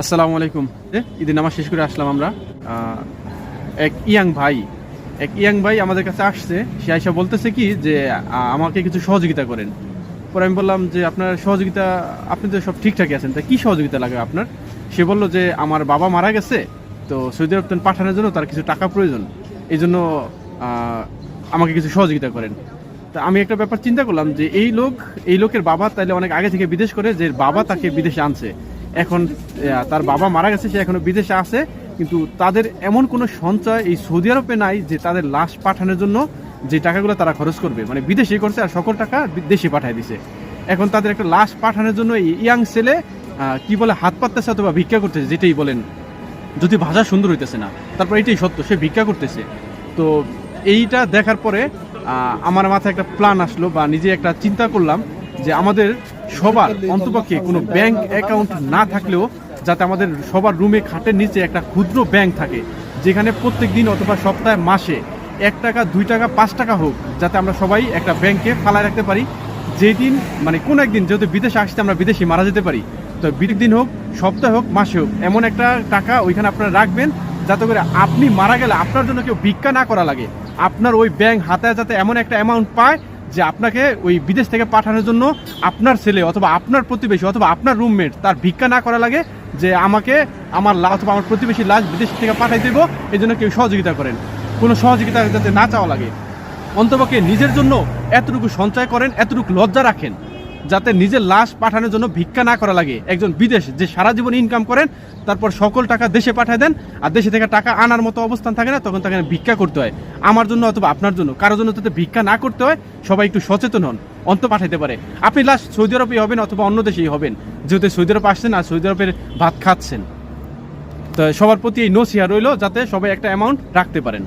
আসসালামু আলাইকুম। ঈদের নামাজ শেষ করে আসলাম আমরা। এক ইয়াং ভাই আমাদের কাছে আসছে। সে আইসা বলতেছে কি যে আমাকে কিছু সহযোগিতা করেন। পরে আমি বললাম যে আপনার সহযোগিতা, আপনি তো সব ঠিকঠাকই আছেন, তা কি সহযোগিতা লাগে আপনার? সে বলল যে আমার বাবা মারা গেছে, তো সৌদি আরব পাঠানোর জন্য তার কিছু টাকা প্রয়োজন, এই জন্য আমাকে কিছু সহযোগিতা করেন। তা আমি একটা ব্যাপার চিন্তা করলাম যে এই লোকের বাবা তাইলে অনেক আগে থেকে বিদেশ করে, যে বাবা তাকে বিদেশে আনছে, এখন তার বাবা মারা গেছে, সে এখনো বিদেশে আছে, কিন্তু তাদের এমন কোনো সঞ্চয় এই সৌদি আরবে নাই যে তাদের লাশ পাঠানোর জন্য যে টাকাগুলো তারা খরচ করবে, মানে বিদেশে করছে আর সকল টাকা দেশে পাঠায় দিছে। এখন তাদের একটা লাশ পাঠানোর জন্য এই ইয়াং ছেলে কি বলে হাত পাততেছে অথবা ভিক্ষা করতেছে, যেটাই বলেন, যদি ভাষা সুন্দর হইতেছে না, তারপর এটাই সত্য, সে ভিক্ষা করতেছে। তো এইটা দেখার পরে আমার মাথায় একটা প্ল্যান আসলো, বা নিজে একটা চিন্তা করলাম যে আমাদের সবার অন্তপক্ষে কোনো ব্যাংক অ্যাকাউন্ট না থাকলেও যাতে আমাদের সবার রুমে খাটের নিচে একটা ক্ষুদ্র ব্যাংক থাকে, যেখানে প্রত্যেক দিন অথবা সপ্তাহে মাসে 1 টাকা 2 টাকা 5 টাকা হোক, যাতে আমরা সবাই একটা ব্যাংকে ফালায় রাখতে পারি। যেই দিন মানে কোনো একদিন যেহেতু বিদেশে আসতে আমরা বিদেশে মারা যেতে পারি, তো দিন হোক, সপ্তাহ হোক, মাসে হোক, এমন একটা টাকা ওইখানে আপনারা রাখবেন যাতে করে আপনি মারা গেলে আপনার জন্য কেউ ভিক্ষা না করা লাগে। আপনার ওই ব্যাংক হাতে যাতে এমন একটা অ্যামাউন্ট পায় যে আপনাকে ওই বিদেশ থেকে পাঠানোর জন্য আপনার ছেলে অথবা আপনার প্রতিবেশী অথবা আপনার রুমমেট তার ভিক্ষা না করা লাগে, যে আমাকে আমার অথবা আমার প্রতিবেশী লাশ বিদেশ থেকে পাঠাই দেবো, এই জন্য কেউ সহযোগিতা করেন। কোনো সহযোগিতা যাতে না চাওয়া লাগে, অন্তপক্ষে নিজের জন্য এতটুকু সঞ্চয় করেন, এতটুকু লজ্জা রাখেন, যাতে নিজের লাশ পাঠানোর জন্য ভিক্ষা না করা লাগে। একজন বিদেশ যে সারা জীবন ইনকাম করেন, তারপর সকল টাকা দেশে পাঠিয়ে দেন, আর দেশে থেকে টাকা আনার মতো অবস্থান থাকে না, তখন তাকে ভিক্ষা করতে হয়। আমার জন্য অথবা আপনার জন্য, কারোর জন্য যাতে ভিক্ষা না করতে হয়, সবাই একটু সচেতন হন, অন্ত পাঠাইতে পারে। আপনি লাশ সৌদি আরবেই হবেন অথবা অন্য দেশেই হবেন, যেহেতু সৌদি আরব আসছেন আর সৌদি আরবের ভাত খাচ্ছেন। তো সবার প্রতি এই নসিহা রইল, যাতে সবাই একটা অ্যামাউন্ট রাখতে পারেন।